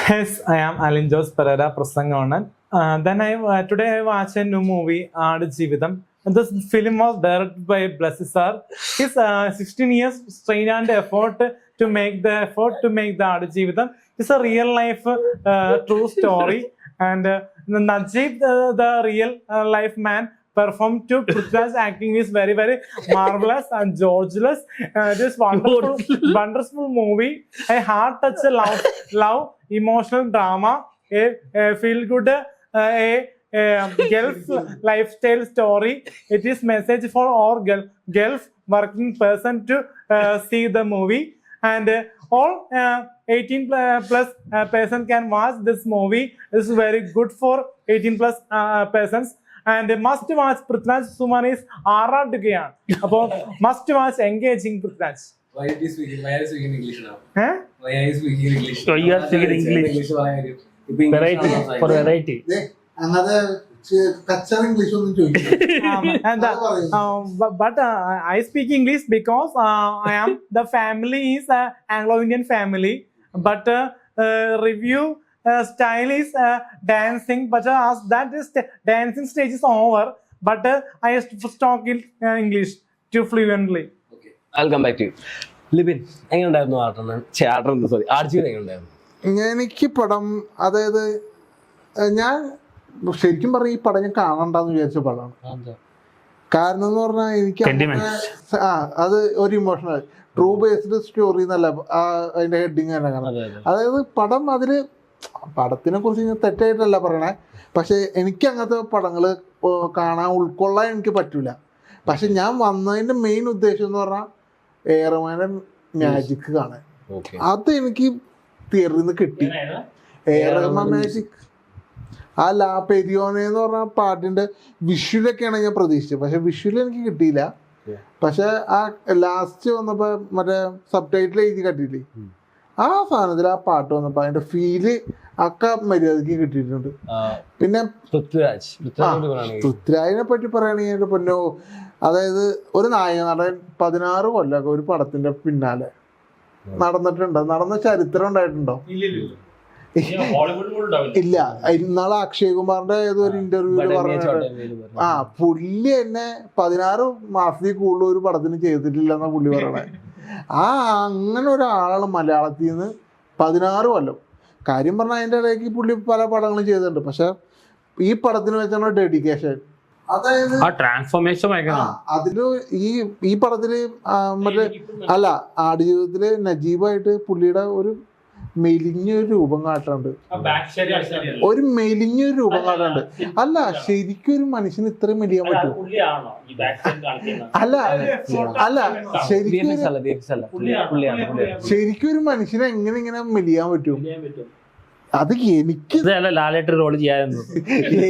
Yes, I am Alin Jose Pereira Prasangonan. Today I watched a new movie, Aadu Jeevitham. This film was directed by Blessy Sir. His 16 years strain and effort to make the Aadu Jeevitham. It's a real life true story. And Najib, the real life man, performed to Prithviraj acting is very, very marvelous and gorgeous. This wonderful movie, a heart touch, love, emotional drama, a feel good, a Gulf lifestyle story. It is message for all Gulf working person to see the movie, and all 18 plus person can watch this movie. This is very good for 18 plus persons. And must watch Prithviraj Suman is ആറാടുകയാണ്. അപ്പോൾ must watch engaging Prithviraj. Why are you speaking English now? Huh? Why are you speaking English? So you are speaking English. Variety for variety. Another കച്ചറ English ഒന്നും ചോദിക്കില്ല. But I speak English because I am the family is Anglo-Indian family. But review style is dancing. But as that is dancing stage is over. But I talk in English too fluently. Okay. I'll come back to you. Libin എങ്ങനെയുണ്ടായിരുന്നു ആർജീവൻ എങ്ങനെയുണ്ടായിരുന്നു? എനിക്ക് പടം, അതായത് ഞാൻ ശരിക്കും പറഞ്ഞ ഈ പടം ഞാൻ കാണണ്ടെന്ന് വിചാരിച്ച പടമാണ്. കാരണം എന്ന് പറഞ്ഞാൽ എനിക്ക് അത് ഒരു ഇമോഷണൽ ട്രൂ ബേസ്ഡ് സ്റ്റോറി എന്നല്ല അതിന്റെ ഹെഡിങ് തന്നെ കാണാം. അതായത് പടം അതില് പടത്തിനെ കുറിച്ച് ഞാൻ തെറ്റായിട്ടല്ല പറയണേ, പക്ഷെ എനിക്ക് അങ്ങനത്തെ പടങ്ങൾ കാണാൻ ഉൾക്കൊള്ളാൻ എനിക്ക് പറ്റൂല. പക്ഷെ ഞാൻ വന്നതിന്റെ മെയിൻ ഉദ്ദേശം എന്ന് പറഞ്ഞാൽ ഏറമാൻ്റെ മാജിക് കാണാൻ. അത് എനിക്ക് തിയേറ്ററിൽ നിന്ന് കിട്ടി. ഏറമ മാജിക് ആ ലാ പെരിയോനെ എന്ന് പറഞ്ഞ പാട്ടിന്റെ വിഷ്വലൊക്കെയാണ് ഞാൻ പ്രതീക്ഷിച്ചത്. പക്ഷെ വിഷ്വൽ എനിക്ക് കിട്ടിയില്ല. പക്ഷെ ആ ലാസ്റ്റ് വന്നപ്പോ മറ്റേ സബ് ടൈറ്റിൽ എഴുതി കട്ടിയില്ലേ, ആ സാധനത്തിൽ ആ പാട്ട് വന്നപ്പോ അതിന്റെ ഫീല് ഒക്കെ മര്യാദക്ക് കിട്ടിയിട്ടുണ്ട്. പിന്നെ പൃഥ്വിരാജിനെ പറ്റി പറയുകയാണെങ്കിൽ എന്റെ പൊന്നോ, അതായത് ഒരു നായക നടൻ 16 കൊല്ലമൊക്കെ ഒരു പടത്തിന്റെ പിന്നാലെ നടന്നിട്ടുണ്ടോ? നടന്ന ചരിത്രം ഉണ്ടായിട്ടുണ്ടോ? ഇല്ല. ഇന്നാളെ അക്ഷയ് കുമാറിന്റെ ഏതൊരു ഇന്റർവ്യൂല് പറഞ്ഞിട്ട് പുള്ളി എന്നെ 16 മാസത്തിൽ കൂടുതൽ ഒരു പടത്തിന് ചെയ്തിട്ടില്ല എന്നാ പുള്ളി പറയണേ. അങ്ങനെ ഒരാളാണ് മലയാളത്തിൽ നിന്ന് 16 കൊല്ലം. കാര്യം പറഞ്ഞാൽ അതിന്റെ ഇടയ്ക്ക് പുള്ളി പല പടങ്ങളും ചെയ്തിട്ടുണ്ട്. പക്ഷെ ഈ പടത്തിന് വെച്ചാണ് ഡെഡിക്കേഷൻ. അതായത് അതില് ഈ പടത്തില് മറ്റേ അല്ല ആടുജീവിതത്തില് നജീബായിട്ട് പുള്ളിയുടെ ഒരു മെലിഞ്ഞൊരു രൂപം കാട്ടുണ്ട്. ഒരു മെലിഞ്ഞൊരു രൂപം കാട്ടുണ്ട്. അല്ല, ശരിക്കും ഒരു മനുഷ്യന് ഇത്രയും മെലിയാൻ പറ്റും? അല്ല അല്ല ശരിക്കും ഒരു മനുഷ്യനെ എങ്ങനെ ഇങ്ങനെ മെലിയാൻ പറ്റും? അത്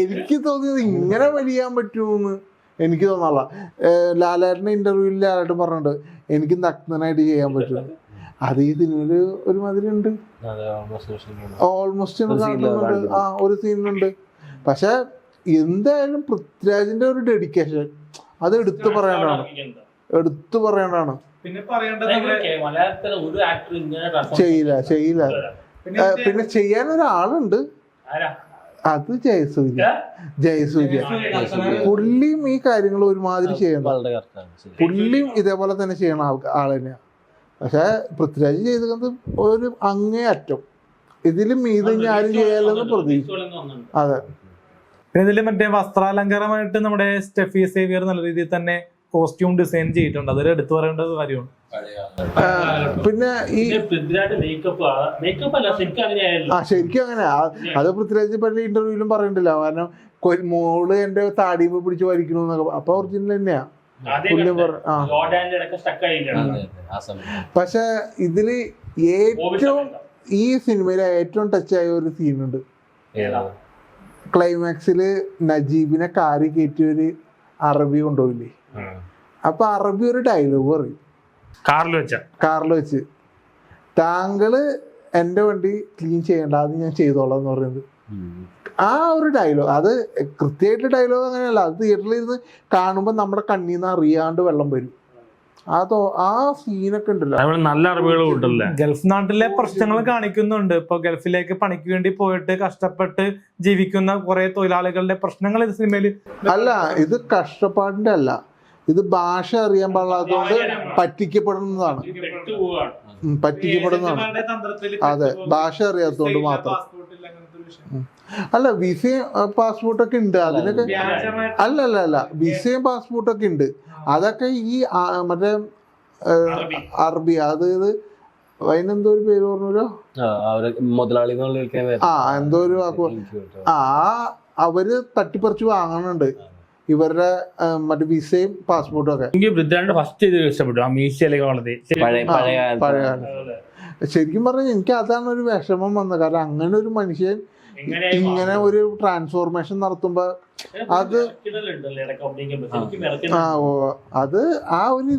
എനിക്ക് തോന്നിയത് ഇങ്ങനെ മെലിയാൻ പറ്റുമെന്ന് എനിക്ക് തോന്നാനുള്ള. ലാലേട്ടന്റെ ഇന്റർവ്യൂവിൽ ലാലേട്ടൻ പറഞ്ഞിട്ടുണ്ട് എനിക്ക് നഗ്നനായിട്ട് ചെയ്യാൻ പറ്റും. അത് ഈ സിനിമയില് ഒരുമാതിരി ഉണ്ട്, ഓൾമോസ്റ്റ് കാണുന്നുണ്ട്, ഒരു സീനുണ്ട്. പക്ഷെ എന്തായാലും പൃഥ്വിരാജിന്റെ ഒരു ഡെഡിക്കേഷൻ അത് എടുത്തു പറയേണ്ടതാണ്. ചെയ്യില്ല. പിന്നെ ചെയ്യാൻ ഒരാളുണ്ട്, അത് ജയസൂര്യ. പുള്ളിയും ഈ കാര്യങ്ങൾ ഒരുമാതിരി ചെയ്യണം. പുള്ളിയും ഇതേപോലെ തന്നെ ചെയ്യണ ആൾ തന്നെയാ. പക്ഷെ പൃഥ്വിരാജ് ചെയ്തത് ഒരു അങ്ങേയറ്റം. ഇതിലും മീതെ ആരും ചെയ്യാലെന്ന് പ്രതീക്ഷിച്ചു. അതെ. പിന്നെ ഇതില് മറ്റേ വസ്ത്രാലങ്കാരമായിട്ട് നമ്മുടെ സ്റ്റെഫി സേവിയർ നല്ല രീതിയിൽ തന്നെ കോസ്റ്റ്യൂം ഡിസൈൻ ചെയ്തിട്ടുണ്ട്. അതൊരു എടുത്തു പറയേണ്ട കാര്യമാണ്. പിന്നെ ഈ ശരിക്കും അങ്ങനെ അത് പൃഥ്വിരാജ് പല ഇന്റർവ്യൂവിലും പറയണ്ടില്ല. കാരണം മോള് എന്റെ താടിയുമ്പോ പിടിച്ച് വലിക്കണമെന്നൊക്കെ. അപ്പൊ ഒറിജിനൽ തന്നെയാ. പക്ഷെ ഇതില് ഏറ്റവും ഈ സിനിമയിലെ ഏറ്റവും ടച്ചായ ഒരു സീനുണ്ട്. ക്ലൈമാക്സില് നജീബിനെ കാറി കയറ്റിയ ഒരു അറബി കൊണ്ടുപോയില്ലേ, അപ്പൊ അറബി ഒരു ഡയലോഗ് പറയും കാറിൽ വെച്ച്, താങ്കള് എന്റെ വണ്ടി ക്ലീൻ ചെയ്യണ്ട, അത് ഞാൻ ചെയ്തോളാം എന്ന് പറയുന്നത്. ആ ഒരു ഡയലോഗ്, അത് കൃത്യമായിട്ട് ഡയലോഗ് അങ്ങനെയല്ല, അത് തിയേറ്ററിൽ ഇരുന്ന് കാണുമ്പോൾ നമ്മുടെ കണ്ണീന്ന് അറിയാണ്ട് വെള്ളം വരും. അതോ ആ സീനൊക്കെ ഉണ്ടല്ലോ. അതുപോലെ നല്ല അറിവുകളും ഉണ്ടല്ലേ. ഗൾഫ് നാട്ടിലെ പ്രശ്നങ്ങൾ കാണിക്കുന്നുണ്ട്. ഇപ്പൊ ഗൾഫിലേക്ക് പണിക്ക് വേണ്ടി പോയിട്ട് കഷ്ടപ്പെട്ട് ജീവിക്കുന്ന കുറെ തൊഴിലാളികളുടെ പ്രശ്നങ്ങൾ ഇത് സിനിമയിൽ. അല്ല, ഇത് കഷ്ടപ്പാടിന്റെ അല്ല, ഇത് ഭാഷ അറിയാൻ പാടില്ലാത്തതുകൊണ്ട് പറ്റിക്കപ്പെടുന്നതാണ്. പറ്റിക്കപ്പെടുന്നതാണ്. അതെ, ഭാഷ അറിയാത്തതുകൊണ്ട് മാത്രം. അല്ല, വിസയും പാസ്പോർട്ടൊക്കെ ഉണ്ട് അതിനൊക്കെ. അല്ല, വിസയും പാസ്പോർട്ടൊക്കെ ഉണ്ട്. അതൊക്കെ ഈ മറ്റേ അറബി, അതായത് അതിനെന്തോ ഒരു പേര് പറഞ്ഞല്ലോ, എന്തോ ഒരു അവര് തട്ടിപ്പറിച്ച് വാങ്ങണുണ്ട് ഇവരുടെ മറ്റേ വിസയും പാസ്പോർട്ടും ഒക്കെ. പഴയകാലം ശരിക്കും പറഞ്ഞാൽ എനിക്ക് അതാണ് ഒരു വിഷമം വന്നത്. കാരണം അങ്ങനെ ഒരു മനുഷ്യൻ ഇങ്ങനെ ഒരു ട്രാൻസ്ഫോർമേഷൻ നടത്തുമ്പോ അത് അത് ആ ഒരു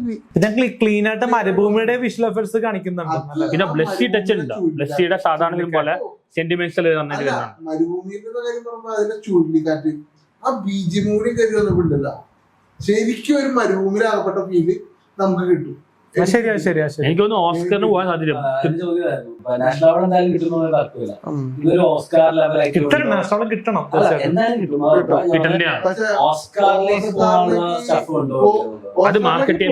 ക്ലീൻ ആയിട്ട് മരുഭൂമിയുടെ വിഷ്വൽ എഫക്ട്സ് കാണിക്കുന്നുണ്ട്. പിന്നെ ബ്ലസ്സി ടച്ച് ഉണ്ടോ? ബ്ലസ്സിയുടെ സാധാരണ പോലെ സെന്റിമെന്റ്സ് മരുഭൂമിയുടെ കാര്യം പറയുമ്പോ അതിന്റെ ചുഴലിക്കാറ്റ് ആ ബീജിയം കൂടി കയറി വന്നിട്ടുണ്ടല്ലോ, ശരിക്കും ഒരു മരുഭൂമിയിലാകപ്പെട്ട ഫീല് നമുക്ക് കിട്ടും. ശരിയാ. എനിക്ക് തോന്നുന്നു ഓസ്കറിന് പോകാൻ സാധ്യത. കിട്ടണം. അത് മാർക്കറ്റ്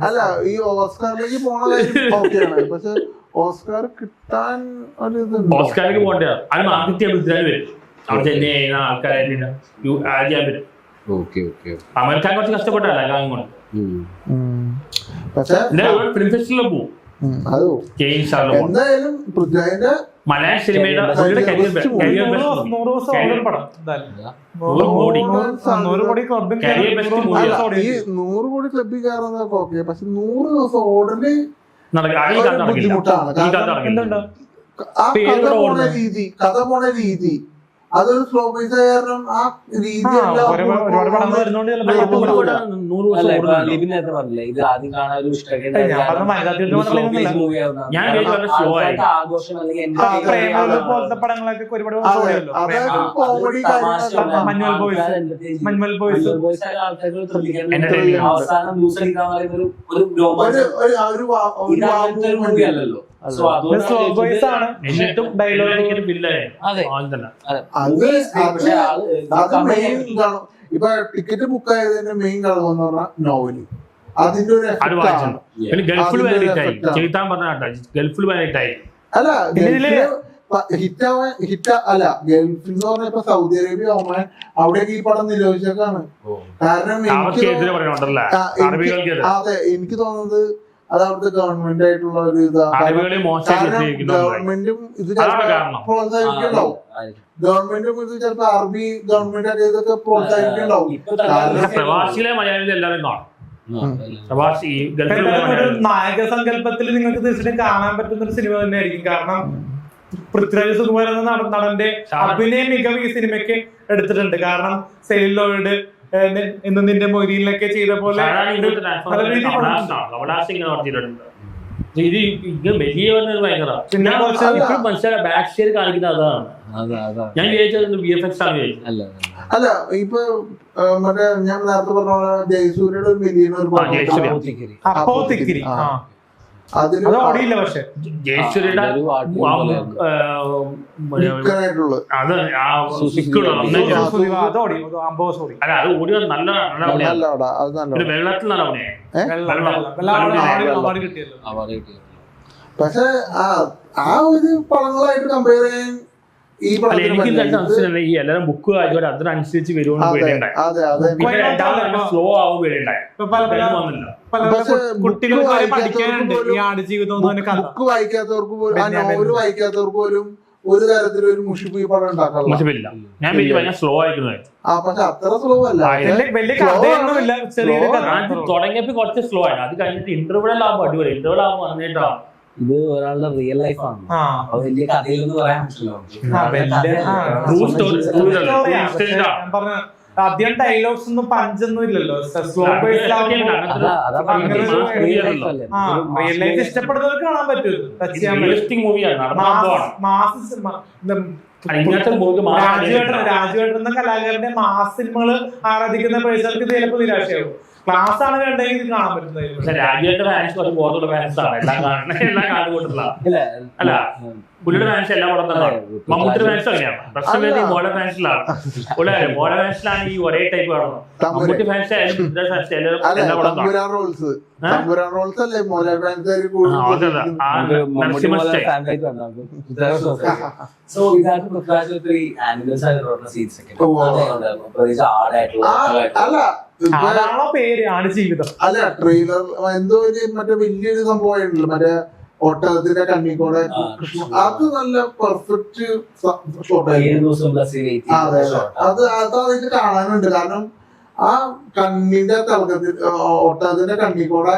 അല്ല, ഈ ഓസ്കാറിലേക്ക് പോണ കാര്യം ഓക്കെയാണ്. പക്ഷെ ഓസ്കാർ കിട്ടാൻ ഒരു ഓസ്കാർക്ക് പോകണ്ട, അത് മാർക്കറ്റ് ചെയ്യാൻ വരും. അവിടെ ചെന്നൈ ആൾക്കാരായിട്ട് അമേരിക്കാൻ കുറച്ച് കഷ്ടപ്പെട്ടല്ല കൊണ്ട്. പക്ഷെ ഫിലിം ഫെസ്റ്റിവലിൽ പോകും. എന്തായാലും പൃഥ്വിരാജിന്റെ മലയാള സിനിമയുടെ 100 കോടി ക്ലബിൽ കയറുന്നതൊക്കെ ഓക്കെ. പക്ഷെ 100 ദിവസം ഓർഡറിൽ ബുദ്ധിമുട്ടാണ്. കഥ പോണ രീതി അതൊരു സ്ലോ പൈസ കാരണം ആ രീതി ഇപ്പൊ ടിക്കറ്റ് ബുക്ക് ആയതിന്റെ മെയിൻ ഘടകം പറഞ്ഞാൽ നോവല്, അതിന്റെ ഒരു അല്ല ഹിറ്റ് അല്ല ഗൾഫിൽ എന്ന് പറഞ്ഞ ഇപ്പൊ സൗദി അറേബ്യ, ഒമാൻ അവിടെയൊക്കെ ഈ പടം നിരോധിച്ചേക്കാണ്. കാരണം അതെ, എനിക്ക് തോന്നുന്നത് അത് അവിടുത്തെ ഗവൺമെന്റ് ആയിട്ടുള്ള ഒരു ഗവൺമെന്റും ഇത് പ്രോത്സാഹിപ്പിക്കുന്നുണ്ടാവും. ഗവൺമെന്റും ഇത് ചിലപ്പോ അറബി ഗവൺമെന്റ് ഒക്കെ ഇതൊക്കെ പ്രോത്സാഹിപ്പിക്കുന്നുണ്ടാവും. നായക സങ്കല്പത്തിൽ നിങ്ങൾക്ക് തീർച്ചയായിട്ടും കാണാൻ പറ്റുന്ന ഒരു സിനിമ തന്നെയായിരിക്കും. കാരണം പൃഥ്വിരാജ് സുകുമാരൻ എന്ന നടന്റെ അഭിനയ മികവ് ഈ സിനിമയ്ക്ക് എടുത്തിട്ടുണ്ട്. കാരണം സെയിലോയിഡ് എന്ന് നിന്റെ മൊയ്തീനിലൊക്കെ ചെയ്ത പോലെ അല്ല ഇപ്പൊ മറ്റേ ഞാൻ നേരത്തെ പറഞ്ഞ പോലെ ജയസൂര്യയുടെ ഒരു വലിയ അതില് പക്ഷെ ജയസൂര്യയുടെ വെള്ളത്തിൽ പക്ഷെ ആ ഒരു പടങ്ങളായിട്ട് കമ്പയർ ചെയ്യാൻ ഈ എല്ലാരും ബുക്ക് വായിച്ചോടെ അതിനനുസരിച്ച് സ്ലോ ആവും ബുക്ക് വായിക്കാത്തവർക്ക് പോലും ആ നോവല് വായിക്കാത്തവർക്ക് പോലും ഒരു തരത്തിലും ഒരു മുഷിപ്പ് ഈ പടം ഉണ്ടാക്കാറില്ല. ഞാൻ സ്ലോ ആയിരിക്കുന്നത്. പക്ഷെ അത്ര സ്ലോ അല്ല, തുടങ്ങിയപ്പോ കുറച്ച് സ്ലോ ആണ്. അത് കഴിഞ്ഞിട്ട് ഇന്റർവ്യൂ ആകുമ്പോൾ അടിപൊളി. ഇന്റർവ്യൂ ആകുമ്പോൾ വന്നിട്ടോ ഇത് ഒരാളുടെ റിയൽ ലൈഫാണ്. വലിയ കഥയിലൊന്നും പറയാൻ പറ്റില്ല. അധികം ഡയലോഗ്സ് ഒന്നും പഞ്ചൊന്നും ഇല്ലല്ലോ, സ്ലോ റിയൽ ലൈഫ് ഇഷ്ടപ്പെടുന്നവർക്ക് കാണാൻ പറ്റും, ടച്ച് ചെയ്യാൻ പറ്റും. രാജുവേട്ടൻ എന്ന കലാകാരന്റെ മാസ് സിനിമകള് ആരാധിക്കുന്ന പേഴ്സർക്ക് ചിലപ്പോൾ നിരാശയാവും. ക്ലാസ് ആണ് കണ്ടെങ്കിൽ ഇത് കാണാൻ പറ്റുന്നത്. രാജുവേട്ടന്റെ ഫാൻസ് കുറച്ച് ബോധമുള്ള ഫാൻസ് ആണ്, എല്ലാം കാണുകൂട്ടുള്ള അല്ല. പുള്ളിയുടെ ഫാൻസ് എല്ലാം കൂടെ തന്നെ. മമ്മൂട്ടിയുടെ ഫാൻസ് അങ്ങനെയാണ്, പ്രശ്നം മോളെ ഫാൻസിലാണ്. മോളെ ഫാൻസിലാണ് ഈ ഒരേ ടൈപ്പ് കാണുന്നത്. മമ്മൂട്ടി ഫാൻസ് ആയാലും പുള്ളിയുടെ ഫാൻസ് ആയാലും എല്ലാം കൂടെ അതാണോ പേര് ആണ് ജീവിതം? അല്ല, ട്രെയിലർ എന്തോ ഒരു മറ്റേ വലിയൊരു സംഭവമായിട്ടുണ്ടല്ലോ, മറ്റേ ഒട്ടകത്തിന്റെ കണ്ണിക്കൂടെ കൃഷ്ണ, അത് നല്ല പെർഫെക്റ്റ് ഷോട്ടായിരുന്നു. അതെ, അത് അതിന് കാണാനുണ്ട്. കാരണം ആ കണ്ണിന്റെ തിളക്കത്തിൽ ഒട്ടകത്തിന്റെ കണ്ണിക്കൂടെ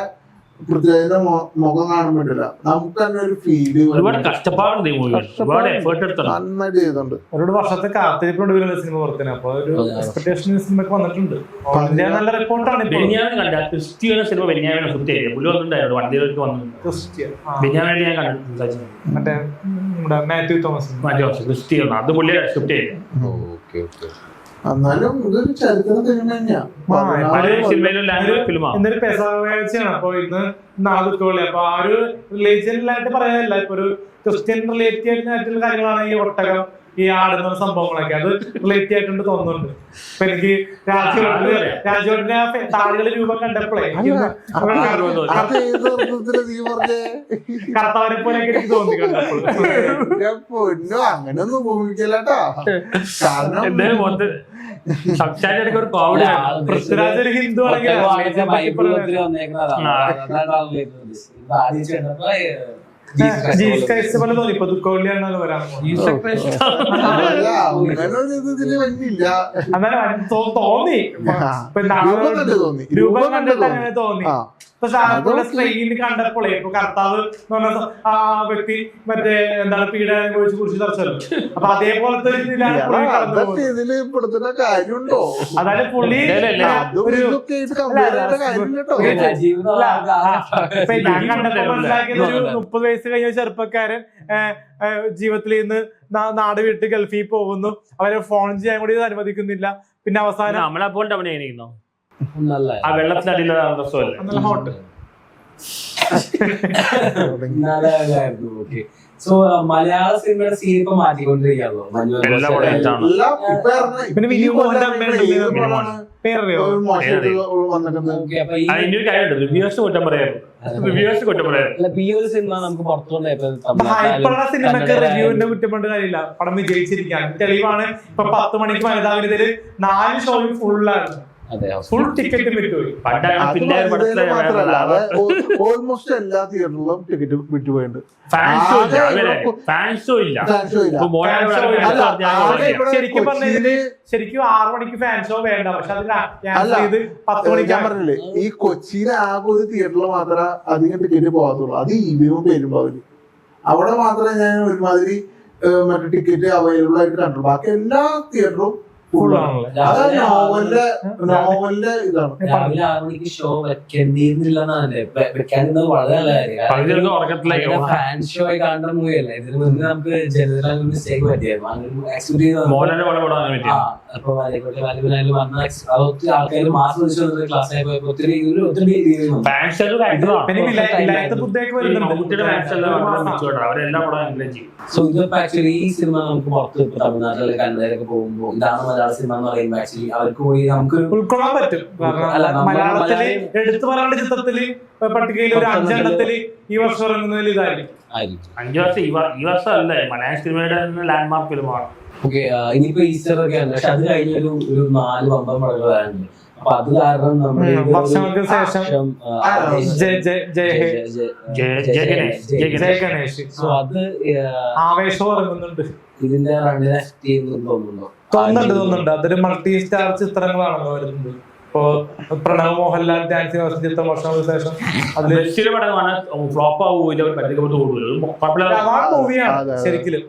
പൃഥ്വിരാജിന്റെ മുഖം കാണാൻ വേണ്ടില്ല, നമുക്ക് തന്നെ ഒരു ഫീല് നന്നായിട്ട് ചെയ്തിട്ടുണ്ട്. ഒരു വർഷത്തെ കാത്തിരിപ്പുണ്ട് സിനിമ പുറത്തിന്. അപ്പൊ ഒരു എക്സ്പെക്ടേഷൻ സിനിമക്ക് വന്നിട്ടുണ്ട്. നല്ല റിപ്പോർട്ടാണ്. ക്രിസ്ത്യൻ സിനിമ മറ്റേ മാത്യു തോമസ് ക്രിസ്ത്യൻ, അത് പുള്ളിയെ സ്ക്രിപ്റ്റ് ചെയ്തു. എന്നാലും ഇതൊരു ചരിത്ര സിനിമ തന്നെയാണ്. എന്തൊരു പെസവേഴ്ചയാണ്. അപ്പൊ ഇന്ന് നാളുകളി അപ്പൊ ആ ഒരു റിലീജിയനിലായിട്ട് പറയാനല്ല, ഇപ്പൊ ഒരു ക്രിസ്ത്യൻ റിലേറ്റഡ് ആയിട്ടുള്ള കാര്യങ്ങളാണ് ഈ ഒട്ടകം, ഈ ആടുന്ന സംഭവങ്ങളൊക്കെ. അത് റിലേറ്റ് ആയിട്ടുണ്ട് തോന്നുന്നുണ്ട്. അപ്പൊ എനിക്ക് രാജുവേട്ടന്റെ താടികളുടെ രൂപം കണ്ടപ്പോഴേ കർത്താവിനെ പോലെയൊക്കെ എനിക്ക് തോന്നി കണ്ടപ്പോൾ. അങ്ങനെയൊന്നും ഭൂമിക്കല്ലാട്ടാ. കാരണം പൃഥ്വിരാജ് ഒരു ഹിന്ദു ആണെങ്കിൽ ജീസസ് ക്രൈസ്റ്റ് പോലെ തോന്നി. ഇപ്പൊ ദുഃഖവെള്ളിയാണ് വരാൻ തോന്നി. രൂപം കണ്ടിട്ട് അങ്ങനെ തോന്നി. പക്ഷെ സ്ക്രീനിൽ കണ്ടപ്പോഴേ ഇപ്പൊ കർത്താവ് എന്ന് പറഞ്ഞ ആ വ്യക്തി മറ്റേ എന്താണ് പീഡനം അനുഭവിച്ച് കുറിച്ച് ചർച്ചല്ലോ. അപ്പൊ അതേപോലത്തെ ഇതില് പെടുത്തുന്ന കാര്യമുണ്ടോ? അതായത് പുള്ളി ഞാൻ കണ്ടപ്പോ മനസ്സിലാക്കിയത് ഒരു 30 വയസ്സ് കഴിഞ്ഞ ചെറുപ്പക്കാരൻ ജീവിതത്തിൽ നിന്ന് നാട് വിട്ട് ഗൾഫിൽ പോകുന്നു, അവരെ ഫോൺ ചെയ്യാൻ കൂടി അനുവദിക്കുന്നില്ല. പിന്നെ അവസാനം നമ്മളെപ്പോൾ അഭിനയിക്കുന്നു ആ വെള്ളത്തിനടിയിലുള്ള ഹോട്ട്. സോ മലയാള സിനിമയുടെ സീൻ ഇപ്പൊ മാറ്റിക്കൊണ്ടിരിക്കുകയാണോ? പിന്നെ വിനു മോഹൻറെ പേരറിയോ? സിനിമ നമുക്ക് പുറത്തുകൊണ്ടുള്ള സിനിമക്ക് റിവ്യൂവിന്റെ കുറ്റം കൊണ്ട് കാര്യമില്ല, പടം വിജയിച്ചിരിക്കുകയാണ്. തെളിവാണ് ഇപ്പൊ 10 മണിക്ക് വനിതാവിനിതില് 4 ഷോയും ഫുള്ളാണ്. Full ticket വിറ്റുപോയി. ഓൾമോസ്റ്റ് എല്ലാ തിയേറ്ററിലും ടിക്കറ്റ് വിറ്റുപോയിട്ടുണ്ട്. ശരിക്കും പറഞ്ഞതില് ശരിക്കും 6 മണിക്ക് ഫാൻ ഷോ വേണ്ട, പക്ഷെ അത് 10 മണിക്ക് ഞാൻ പറഞ്ഞില്ലേ, ഈ കൊച്ചിയിലെ ആകെ ഒരു തിയേറ്ററിൽ മാത്രമേ അധികം ടിക്കറ്റ് പോകാത്തുള്ളൂ, അത് ഈവനും പെരുമ്പാവൂര്. അവിടെ മാത്രമേ ഞാൻ ഒരുമാതിരി മറ്റേ ടിക്കറ്റ് അവൈലബിൾ ആയിട്ട് കണ്ടുള്ളൂ. ബാക്കി എല്ലാ തിയേറ്ററും രാവിലെ 6 മണിക്ക് ഷോ വെക്കേണ്ടിയിരുന്നില്ലെന്നാണ് വെക്കാതിരുന്നത് വളരെ നല്ല കാര്യം. ഫാൻ ഷോ ആയി കാണുന്ന മൂവിയല്ല. ഇതിന് മുന്നേ നമുക്ക് ജനറൽ മിസ്റ്റേക്ക് പറ്റിയായിരുന്നു. അപ്പൊ വാലിബനായാലും വന്ന ഒത്തിരി ആൾക്കാർ മാസം വെച്ച് ക്ലാസ് ആയി പോയപ്പോ ഒത്തിരി സോ ഇതിപ്പോ ആക്ച്വലി ഈ സിനിമ നമുക്ക് പുറത്ത് ഇപ്പൊ തമിഴ്നാട്ടിലെ കന്നഡയിലൊക്കെ പോകുമ്പോൾ ഇതാണ് മലയാള സിനിമ എന്ന് പറയുമ്പോൾ ആക്ച്വലി അവർക്ക് കൂടി നമുക്ക് ഉൾക്കൊള്ളാൻ പറ്റും. മലയാളത്തില് എടുത്തു പറയേണ്ട ചിത്രത്തില് പട്ടികയിൽ ഒരു 5 എണ്ണത്തില് ഈ വർഷം ഇറങ്ങുന്നതിൽ ഇതായിരിക്കും. 5 വർഷം ഈ വർഷം അല്ലേ മലയാള സിനിമയുടെ ലാൻഡ്മാർക്ക് ഫിലിമാണ്. ഓക്കെ, ഇനിയിപ്പോ ഈസ്റ്റർ ഒക്കെ ഉണ്ട്, പക്ഷെ അത് കഴിഞ്ഞൊരു 4 വമ്പൻ പടങ്ങൾ വരാനുണ്ട്. അപ്പൊ അത് കാരണം നമ്മുടെ വർഷങ്ങൾക്ക് ശേഷം സോ അത് ആവേശം ഇറങ്ങുന്നുണ്ട്. ഇതിന്റെ റണ്ണിനെ തോന്നുന്നുണ്ടോ? തോന്നുന്നുണ്ട്. അതൊരു മൾട്ടി സ്റ്റാർ ചിത്രങ്ങളാണല്ലോ വരുന്നത്. ഇപ്പൊ പ്രണവ് മോഹൻലാൽ ഡാൻസ് ചിത്രം വർഷങ്ങൾക്ക് ശേഷം ഫ്ലോപ്പ് ആവുമോ മൂവിയാണ് ശരിക്കും.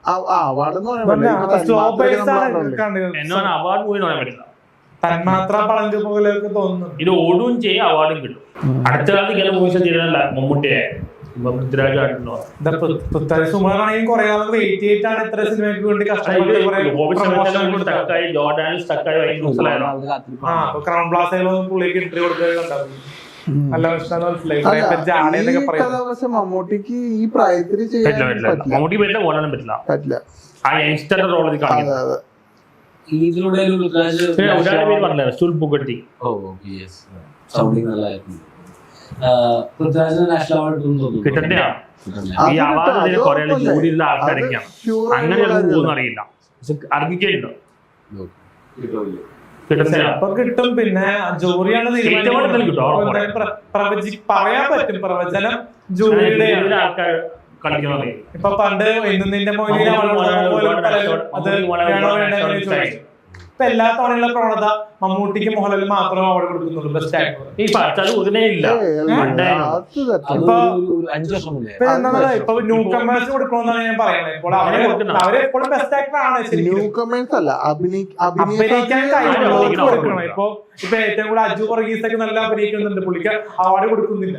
അവാർഡ് എന്ന് പറയുമ്പോൾ സ്ലോ പേസ് ആണ് കണ്ടത്. എന്നോട് അവാർഡ് മൂവി പറയാൻ പറ്റില്ല. തന്മാത്ര പളങ്ക് പോലെയൊക്കെ തോന്നുന്നു. ഇത് ഓടുകയും ചെയ്യും, അവാർഡും കിട്ടും. അടുത്ത കാലത്ത് ഇങ്ങനെ മൂവീസ് ചെയ്തില്ല. മമ്മൂട്ടിയെ പൃഥ്വിരാജ് ആയിട്ടുണ്ടോ? സുമാറാണെങ്കിൽ കുറെ നാൾ വെയിറ്റ് ചെയ്തിട്ടാണ് ഇത്ര സിനിമയ്ക്ക് വേണ്ടി ക്രൗൺ പ്ലാസയിലൊന്നും പുള്ളിക്ക് ഇന്റർവ്യൂ കൊടുക്കുന്നുണ്ടാവും. നല്ല ജാടയെന്നൊക്കെ പറയും. മമ്മൂട്ടിക്ക് ഈ പ്രായത്തിൽ ചെയ്യാൻ മമ്മൂട്ടി പറ്റില്ല, പോകാനും പറ്റില്ല. ആ യങ്സ്റ്ററിന്റെ റോൾ കാണിക്കുന്നത്. ഇതിലൂടെ പറഞ്ഞില്ല സുൽ പുഗട്ടി. പൃഥ്വിരാജിന് നാഷണൽ അവാർഡ് കിട്ടണ്ടേ? ഈ അവാർഡ് കുറെ ജോലിയുള്ള ആൾക്കാരൊക്കെയാണ്. അങ്ങനെയുള്ള പോകുന്ന അറിയില്ല. അർഹിക്കുന്നുണ്ടോ? ചിലപ്പോ കിട്ടും. പിന്നെ ജൂറിയാണ് പറയാൻ പറ്റും. പ്രവചനം ജൂറിയുടെ ആൾക്കാർ കളിക്കുന്നത്. ഇപ്പൊ പണ്ട് നിന്റെ മൊയിലിനെ അത് വേണോ വേണ്ടോ. ഇപ്പൊ എല്ലാ തവണയുള്ള പ്രവണത മമ്മൂട്ടിക്ക് മോഹൻലാൽ മാത്രമേ അവാർഡ് കൊടുക്കുന്നുള്ളൂ ബെസ്റ്റ് ആക്ടർ. ഈ പാട്ടാൽ ഉടനെ ഇല്ല. ഇപ്പൊ ന്യൂ കമേഴ്സ് കൊടുക്കണമെന്നാണ് ഞാൻ പറയുന്നത്. ഇപ്പോൾ അവരെപ്പോഴും ബെസ്റ്റ് ആക്ടർ ആണ്. ന്യൂ കമേഴ്സ് അല്ല, അഭിനയിക്കാൻ കഴിയുന്നവർക്ക് കൊടുക്കണം. ഇപ്പൊ ഏറ്റവും കൂടുതൽ അജു വർഗീസ് ഒക്കെ നല്ല അഭിനയിക്കുന്നുണ്ട്. പുള്ളിക്ക് അവാർഡ് കൊടുക്കുന്നില്ല.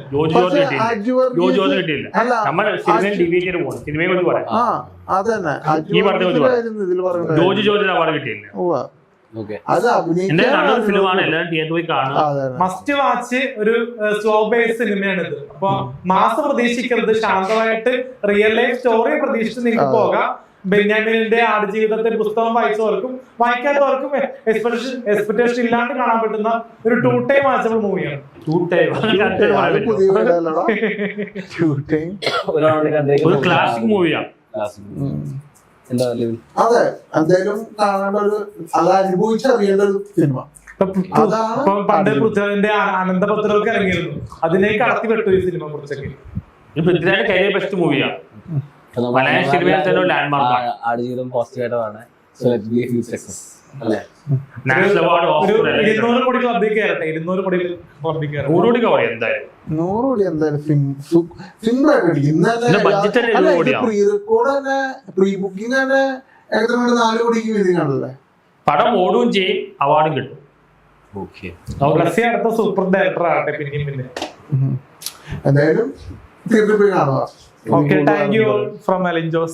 മസ്റ്റ് വാച്ച് ഒരു സ്ലോ ബേസ് സിനിമയാണ് ഇത്. അപ്പൊ മാസം പ്രതീക്ഷിക്കരുത്. ശാന്തമായിട്ട് റിയൽ ലൈഫ് സ്റ്റോറി പ്രതീക്ഷിച്ച് നിങ്ങൾക്ക് പോകാം. ബെന്യാമിന്റെ ആടുജീവിതത്തെ പുസ്തകം വായിച്ചവർക്കും വായിക്കാത്തവർക്കും എക്സ്പെക്ടേഷൻ ഇല്ലാണ്ട് കാണാൻ പറ്റുന്ന ഒരു 2 ടൈം വാച്ചബിൾ മൂവിയാണ്. ക്ലാസിക് മൂവിയാണ്. അതെ, എന്തായാലും കാണേണ്ട ഒരു, അത് അനുഭവിച്ചറിയേണ്ട ഒരു സിനിമ. പണ്ട് പൃഥ്വിരാജിന്റെ അനന്തപത്രമൊക്കെ ഇറങ്ങിയിരുന്നു. അതിനെ കടത്തി വിട്ടു ഈ സിനിമ കുറച്ചൊക്കെ. പൃഥ്വിരാജിന്റെ കരിയർ ബെസ്റ്റ് മൂവിയാണ്. ആടുജീവിതം പോസിറ്റീവായിട്ടാണ്. So let's be a huge success അല്ലേ? നാഷണൽ അവാർഡ് 200 കോടി ക്ലബിൽ കയറട്ടെ. 200 കോടി ക്ലബിൽ കയറട്ടെ. 100 കോടി കവർ എന്തായാലും 100 കോടി എന്തായാലും സിമ്പിൾ ആയിട്ട് പ്രീ റെക്കോർഡ് തന്നെ, പ്രീ ബുക്കിംഗ് തന്നെ ഏകദേശം 4 കോടിക്ക് വീതിയാണല്ലേ. പടം ഓടുകയും ചെയ്യും, അവാർഡും കിട്ടും. അടുത്ത സൂപ്പർ ഡയറക്ടർ ആകട്ടെ. പിന്നെ എന്തായാലും തിയേറ്ററിൽ പോയി കാണുക. Okay, thank you from Alinjos.